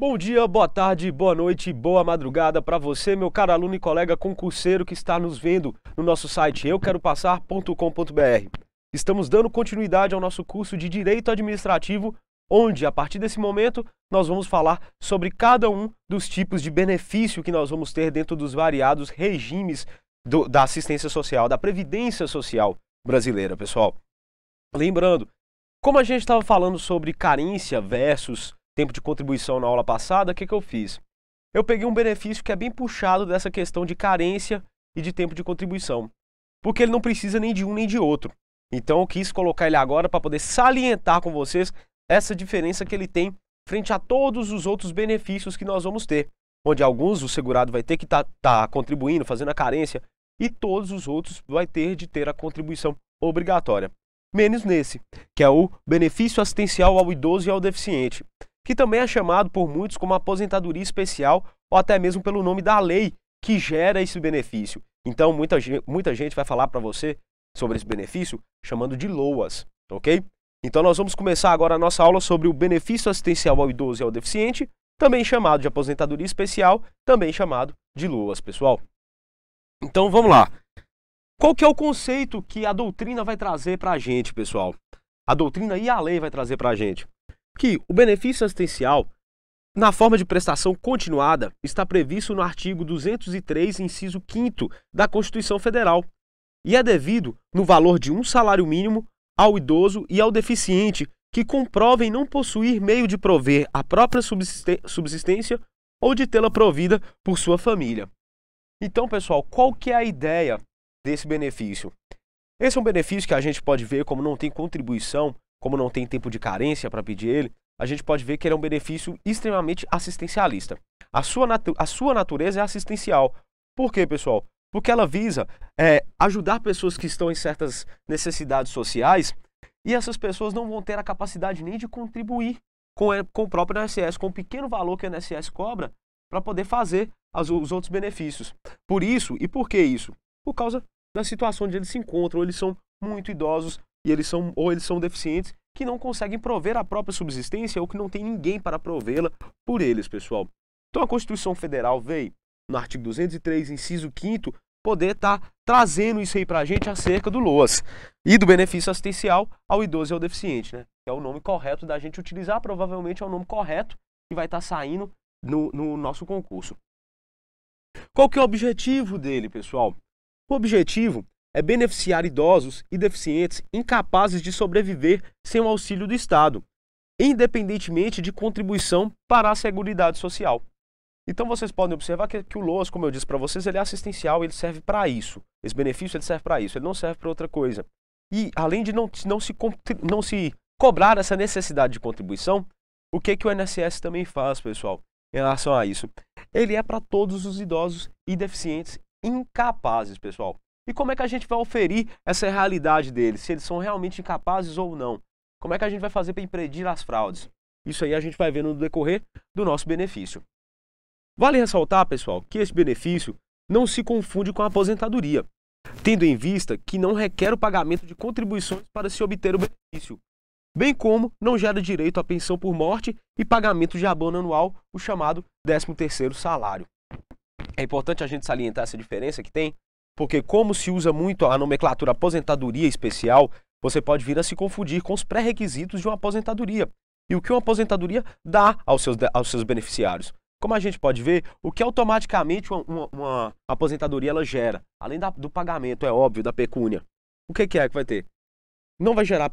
Bom dia, boa tarde, boa noite, boa madrugada para você, meu caro aluno e colega concurseiro que está nos vendo no nosso site euqueropassar.com.br. Estamos dando continuidade ao nosso curso de Direito Administrativo, onde, a partir desse momento, nós vamos falar sobre cada um dos tipos de benefício que nós vamos ter dentro dos variados regimes da assistência social, da Previdência Social brasileira, pessoal. Lembrando, como a gente estava falando sobre carência versus tempo de contribuição na aula passada, o que eu fiz? Eu peguei um benefício que é bem puxado dessa questão de carência e de tempo de contribuição, porque ele não precisa nem de um nem de outro. Então eu quis colocar ele agora para poder salientar com vocês essa diferença que ele tem frente a todos os outros benefícios que nós vamos ter, onde alguns o segurado vai ter que tá contribuindo, fazendo a carência, e todos os outros vai ter de ter a contribuição obrigatória. Menos nesse, que é o benefício assistencial ao idoso e ao deficiente, que também é chamado por muitos como aposentadoria especial ou até mesmo pelo nome da lei que gera esse benefício. Então, muita gente vai falar para você sobre esse benefício chamando de LOAS, ok? Então, nós vamos começar agora a nossa aula sobre o benefício assistencial ao idoso e ao deficiente, também chamado de aposentadoria especial, também chamado de LOAS, pessoal. Então, vamos lá. Qual que é o conceito que a doutrina vai trazer para a gente, pessoal? A doutrina e a lei vai trazer para a gente que o benefício assistencial, na forma de prestação continuada, está previsto no artigo 203, inciso 5º da Constituição Federal, e é devido no valor de um salário mínimo ao idoso e ao deficiente que comprovem não possuir meio de prover a própria subsistência ou de tê-la provida por sua família. Então, pessoal, qual que é a ideia desse benefício? Esse é um benefício que a gente pode ver como não tem contribuição, como não tem tempo de carência para pedir ele, a gente pode ver que ele é um benefício extremamente assistencialista. A sua natureza é assistencial. Por quê, pessoal? Porque ela visa ajudar pessoas que estão em certas necessidades sociais e essas pessoas não vão ter a capacidade nem de contribuir com o próprio INSS, com o pequeno valor que o INSS cobra para poder fazer os outros benefícios. Por isso, e por que isso? Por causa da situação onde eles se encontram, ou eles são muito idosos, e eles são deficientes que não conseguem prover a própria subsistência ou que não tem ninguém para provê-la por eles, pessoal. Então a Constituição Federal veio, no artigo 203, inciso 5º, poder estar trazendo isso aí para a gente acerca do LOAS e do benefício assistencial ao idoso e ao deficiente, né? Que é o nome correto da gente utilizar, provavelmente é o nome correto que vai estar saindo no nosso concurso. Qual que é o objetivo dele, pessoal? O objetivo é beneficiar idosos e deficientes incapazes de sobreviver sem o auxílio do Estado, independentemente de contribuição para a Seguridade Social. Então vocês podem observar que o LOAS, como eu disse para vocês, ele é assistencial, ele serve para isso. Esse benefício ele serve para isso, ele não serve para outra coisa. E além de não se cobrar essa necessidade de contribuição, o que o INSS também faz, pessoal, em relação a isso? Ele é para todos os idosos e deficientes incapazes, pessoal. E como é que a gente vai oferir essa realidade deles, se eles são realmente incapazes ou não? Como é que a gente vai fazer para impedir as fraudes? Isso aí a gente vai ver no decorrer do nosso benefício. Vale ressaltar, pessoal, que esse benefício não se confunde com a aposentadoria, tendo em vista que não requer o pagamento de contribuições para se obter o benefício, bem como não gera direito à pensão por morte e pagamento de abono anual, o chamado 13º salário. É importante a gente salientar essa diferença que tem, porque como se usa muito a nomenclatura aposentadoria especial, você pode vir a se confundir com os pré-requisitos de uma aposentadoria e o que uma aposentadoria dá aos seus beneficiários. Como a gente pode ver, o que automaticamente uma aposentadoria ela gera, além do pagamento, é óbvio, da pecúnia, o que é que vai ter? Não vai gerar,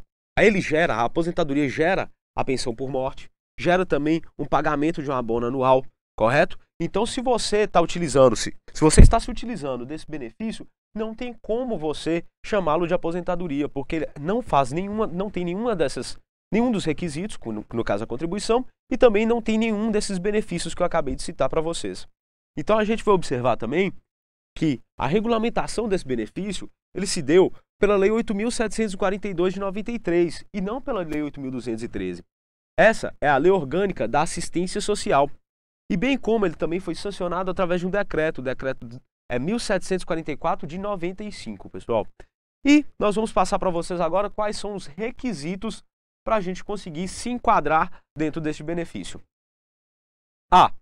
a aposentadoria gera a pensão por morte, gera também um pagamento de um abono anual, correto? Então, se você está se utilizando desse benefício, não tem como você chamá-lo de aposentadoria, porque ele não tem nenhum dos requisitos, no caso a contribuição, e também não tem nenhum desses benefícios que eu acabei de citar para vocês. Então, a gente vai observar também que a regulamentação desse benefício, ele se deu pela Lei 8.742 de 93 e não pela Lei 8.213. Essa é a Lei Orgânica da Assistência Social. E bem como ele também foi sancionado através de um decreto, o decreto 1744 de 95, pessoal. E nós vamos passar para vocês agora quais são os requisitos para a gente conseguir se enquadrar dentro deste benefício. A.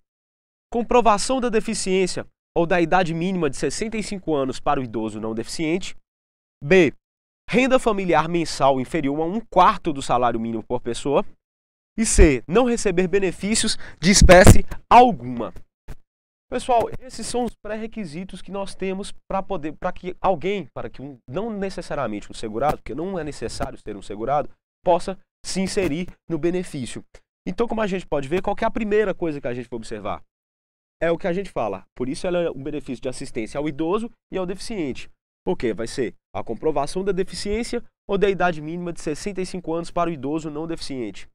Comprovação da deficiência ou da idade mínima de 65 anos para o idoso não deficiente. B. Renda familiar mensal inferior a 1/4 do salário mínimo por pessoa. E C. Não receber benefícios de espécie alguma. Pessoal, esses são os pré-requisitos que nós temos para que não necessariamente um segurado, porque não é necessário ser um segurado, possa se inserir no benefício. Então, como a gente pode ver, qual que é a primeira coisa que a gente vai observar? É o que a gente fala. Por isso, ela é um benefício de assistência ao idoso e ao deficiente. O que? Vai ser a comprovação da deficiência ou da idade mínima de 65 anos para o idoso não deficiente.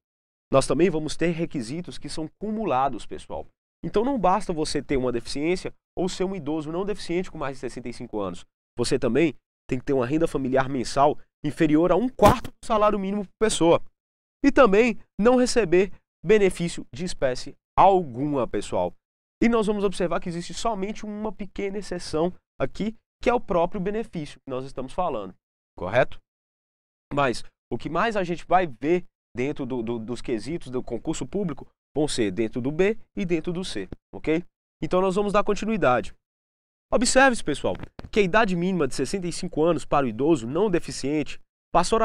Nós também vamos ter requisitos que são cumulados, pessoal. Então não basta você ter uma deficiência ou ser um idoso não deficiente com mais de 65 anos. Você também tem que ter uma renda familiar mensal inferior a 1/4 do salário mínimo por pessoa. E também não receber benefício de espécie alguma, pessoal. E nós vamos observar que existe somente uma pequena exceção aqui, que é o próprio benefício que nós estamos falando, correto? Mas o que mais a gente vai ver dentro dos quesitos do concurso público vão ser dentro do B e dentro do C, ok? Então nós vamos dar continuidade. Observe-se, pessoal, que a idade mínima de 65 anos para o idoso não deficiente passou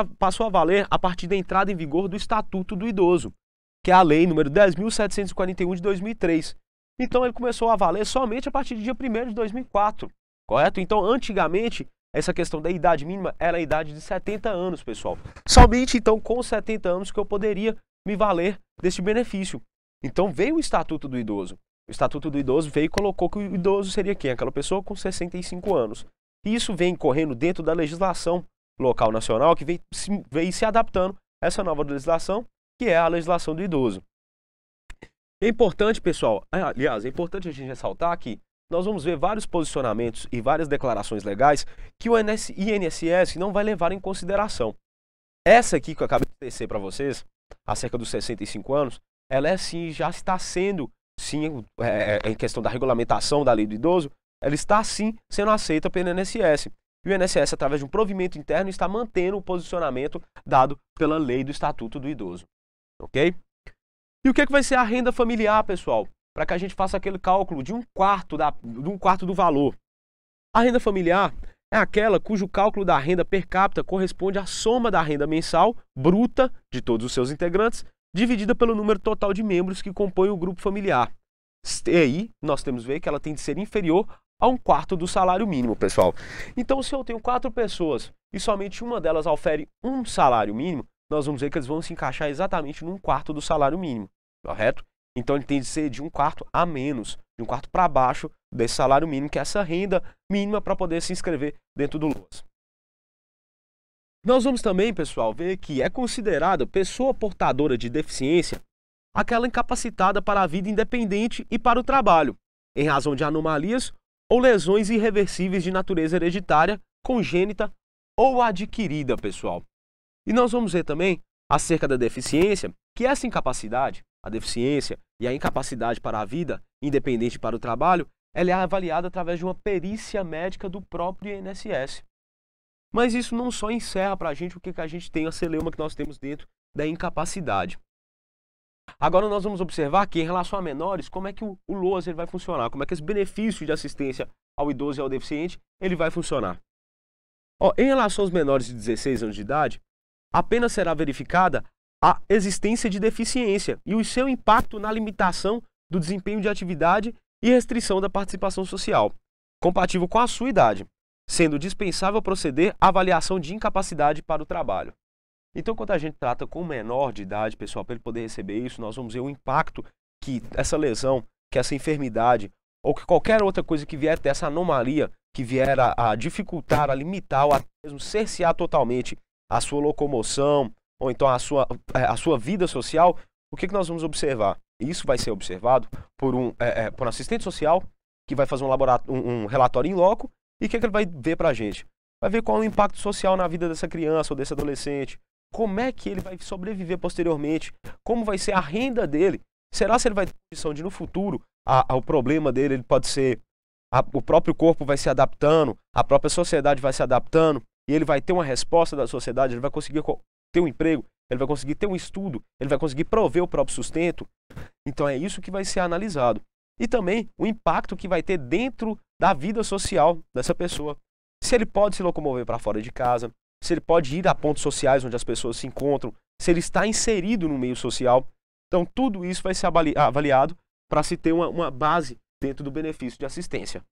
a valer a partir da entrada em vigor do Estatuto do Idoso, que é a Lei número 10.741 de 2003. Então ele começou a valer somente a partir do dia 1º de 2004, correto? Então antigamente essa questão da idade mínima era a idade de 70 anos, pessoal. Somente então com 70 anos que eu poderia me valer deste benefício. Então veio o Estatuto do Idoso. O Estatuto do Idoso veio e colocou que o idoso seria quem? Aquela pessoa com 65 anos. E isso vem correndo dentro da legislação local nacional que veio se adaptando a essa nova legislação, que é a legislação do idoso. É importante, pessoal, aliás, é importante a gente ressaltar que nós vamos ver vários posicionamentos e várias declarações legais que o INSS não vai levar em consideração. Essa aqui que eu acabei de tecer para vocês, acerca dos 65 anos, ela já está sendo, em questão da regulamentação da lei do idoso, ela está sim sendo aceita pelo INSS. E o INSS, através de um provimento interno, está mantendo o posicionamento dado pela lei do Estatuto do Idoso. Ok? E o que vai ser a renda familiar, pessoal? Para que a gente faça aquele cálculo de 1/4 do valor. A renda familiar é aquela cujo cálculo da renda per capita corresponde à soma da renda mensal bruta de todos os seus integrantes, dividida pelo número total de membros que compõem o grupo familiar. E aí, nós temos que ver que ela tem de ser inferior a 1/4 do salário mínimo, pessoal. Então, se eu tenho 4 pessoas e somente uma delas ofere um salário mínimo, nós vamos ver que eles vão se encaixar exatamente no 1/4 do salário mínimo, correto? Então, ele tem de ser de 1/4 a menos, de 1/4 para baixo desse salário mínimo, que é essa renda mínima para poder se inscrever dentro do LOAS. Nós vamos também, pessoal, ver que é considerada pessoa portadora de deficiência aquela incapacitada para a vida independente e para o trabalho, em razão de anomalias ou lesões irreversíveis de natureza hereditária, congênita ou adquirida, pessoal. E nós vamos ver também, acerca da deficiência, que essa incapacidade, a deficiência e a incapacidade para a vida independente para o trabalho, ela é avaliada através de uma perícia médica do próprio INSS. Mas isso não só encerra para a gente o que a gente tem, a celeuma que nós temos dentro da incapacidade. Agora nós vamos observar que em relação a menores, como é que o LOAS ele vai funcionar, como é que esse benefício de assistência ao idoso e ao deficiente ele vai funcionar. Em relação aos menores de 16 anos de idade, apenas será verificada a existência de deficiência e o seu impacto na limitação do desempenho de atividade e restrição da participação social, compatível com a sua idade, sendo dispensável proceder à avaliação de incapacidade para o trabalho. Então, quando a gente trata com menor de idade, pessoal, para ele poder receber isso, nós vamos ver o impacto que essa lesão, que essa enfermidade, ou que qualquer outra coisa que vier dessa anomalia, que vier a dificultar, a limitar, ou até mesmo cercear totalmente a sua locomoção, ou então a sua vida social, o que nós vamos observar? Isso vai ser observado por um assistente social, que vai fazer um relatório in loco, e o que ele vai ver para a gente? Vai ver qual é o impacto social na vida dessa criança ou desse adolescente, como é que ele vai sobreviver posteriormente, como vai ser a renda dele, será se ele vai ter condição de no futuro, o problema dele ele pode ser, o próprio corpo vai se adaptando, a própria sociedade vai se adaptando, e ele vai ter uma resposta da sociedade, ele vai conseguir ter um emprego, ele vai conseguir ter um estudo, ele vai conseguir prover o próprio sustento. Então é isso que vai ser analisado. E também o impacto que vai ter dentro da vida social dessa pessoa. Se ele pode se locomover para fora de casa, se ele pode ir a pontos sociais onde as pessoas se encontram, se ele está inserido no meio social. Então tudo isso vai ser avaliado para se ter uma base dentro do benefício de assistência.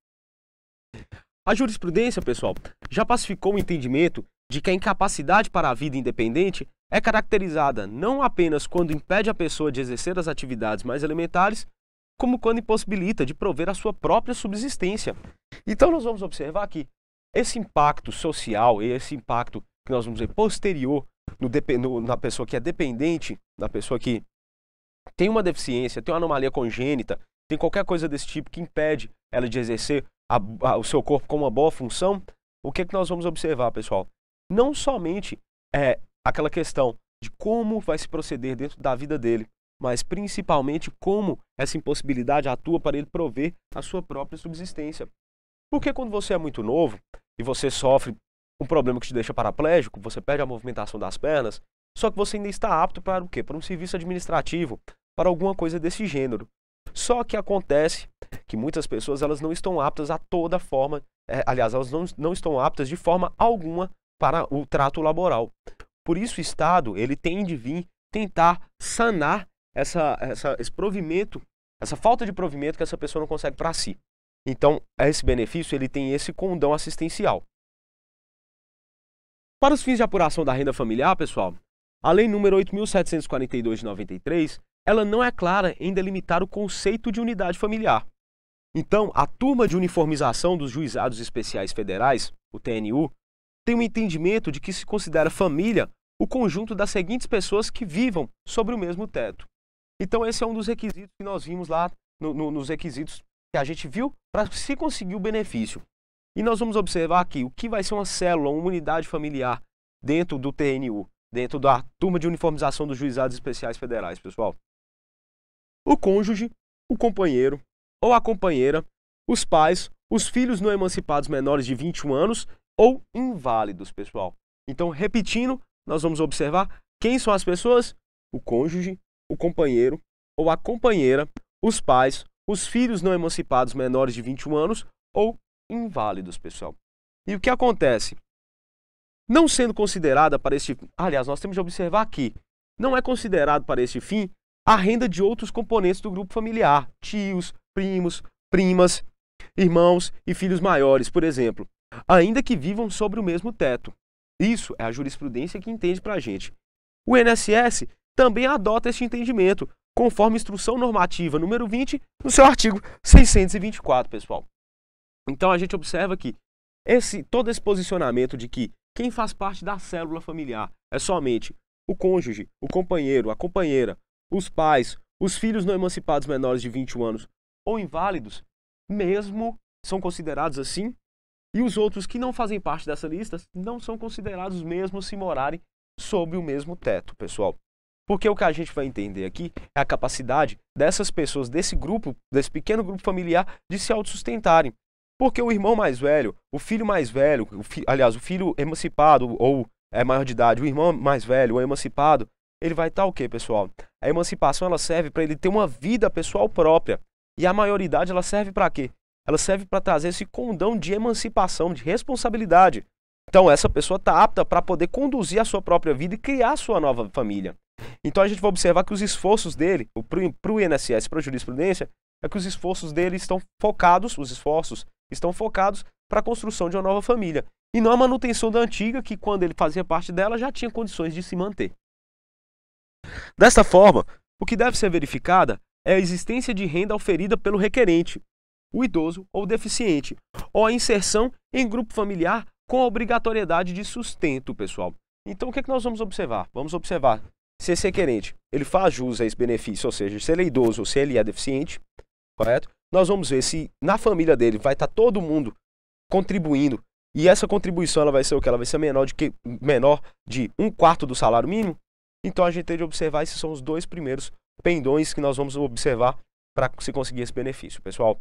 A jurisprudência, pessoal, já pacificou o entendimento de que a incapacidade para a vida independente é caracterizada não apenas quando impede a pessoa de exercer as atividades mais elementares, como quando impossibilita de prover a sua própria subsistência. Então nós vamos observar que esse impacto social, esse impacto que nós vamos ver posterior na pessoa que é dependente, na pessoa que tem uma deficiência, tem uma anomalia congênita, tem qualquer coisa desse tipo que impede ela de exercer o seu corpo com uma boa função, o que nós vamos observar, pessoal? Não somente aquela questão de como vai se proceder dentro da vida dele, mas principalmente como essa impossibilidade atua para ele prover a sua própria subsistência. Porque quando você é muito novo e você sofre um problema que te deixa paraplégico, você perde a movimentação das pernas, só que você ainda está apto para o quê? Para um serviço administrativo, para alguma coisa desse gênero. Só que acontece que muitas pessoas elas não estão aptas a toda forma, aliás, elas não estão aptas de forma alguma para o trato laboral. Por isso o Estado ele tem de vir tentar sanar esse provimento, essa falta de provimento que essa pessoa não consegue para si. Então, esse benefício ele tem esse condão assistencial. Para os fins de apuração da renda familiar, pessoal, a Lei nº 8.742 de 93, ela não é clara em delimitar o conceito de unidade familiar. Então, a turma de uniformização dos Juizados Especiais Federais, o TNU, tem um entendimento de que se considera família o conjunto das seguintes pessoas que vivam sobre o mesmo teto. Então, esse é um dos requisitos que nós vimos lá nos requisitos que a gente viu para se conseguir o benefício. E nós vamos observar aqui o que vai ser uma célula, uma unidade familiar dentro do TNU, dentro da turma de uniformização dos Juizados Especiais Federais, pessoal. O cônjuge, o companheiro ou a companheira, os pais, os filhos não emancipados menores de 21 anos ou inválidos, pessoal. Então, repetindo, nós vamos observar quem são as pessoas? O cônjuge, o companheiro ou a companheira, os pais, os filhos não emancipados menores de 21 anos ou inválidos, pessoal. E o que acontece? Não sendo considerada para este... Aliás, nós temos de observar aqui, não é considerado para este fim a renda de outros componentes do grupo familiar, tios, primos, primas, irmãos e filhos maiores, por exemplo, ainda que vivam sobre o mesmo teto. Isso é a jurisprudência que entende para a gente. O INSS também adota este entendimento, conforme Instrução Normativa número 20, no seu artigo 624, pessoal. Então a gente observa que todo esse posicionamento de que quem faz parte da célula familiar é somente o cônjuge, o companheiro, a companheira, os pais, os filhos não emancipados menores de 21 anos ou inválidos, mesmo são considerados assim, e os outros que não fazem parte dessa lista não são considerados mesmo se morarem sob o mesmo teto, pessoal. Porque o que a gente vai entender aqui é a capacidade dessas pessoas, desse grupo, desse pequeno grupo familiar, de se autossustentarem. Porque o irmão mais velho, o filho mais velho, aliás, o filho emancipado ou maior de idade, o irmão mais velho ou emancipado, ele vai estar o quê, pessoal? A emancipação ela serve para ele ter uma vida pessoal própria. E a maioridade ela serve para quê? Ela serve para trazer esse condão de emancipação, de responsabilidade. Então essa pessoa está apta para poder conduzir a sua própria vida e criar a sua nova família. Então a gente vai observar que os esforços dele, para o INSS, para a jurisprudência, é que os esforços dele estão focados, para a construção de uma nova família. E não a manutenção da antiga, que quando ele fazia parte dela já tinha condições de se manter. Desta forma, o que deve ser verificada é a existência de renda oferida pelo requerente, o idoso ou deficiente, ou a inserção em grupo familiar com a obrigatoriedade de sustento, pessoal. Então, o que é que nós vamos observar? Vamos observar se esse requerente ele faz jus a esse benefício, ou seja, se ele é idoso ou se ele é deficiente, correto? Nós vamos ver se na família dele vai estar todo mundo contribuindo, e essa contribuição ela vai ser o que? Ela vai ser menor de 1/4 do salário mínimo. Então a gente tem de observar, esses são os dois primeiros pendões que nós vamos observar para se conseguir esse benefício, pessoal.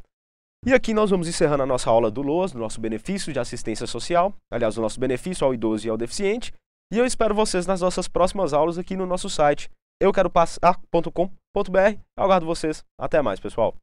E aqui nós vamos encerrando a nossa aula do LOAS, do nosso benefício de assistência social, aliás, o nosso benefício ao idoso e ao deficiente. E eu espero vocês nas nossas próximas aulas aqui no nosso site euqueropassar.com.br. Aguardo vocês. Até mais, pessoal.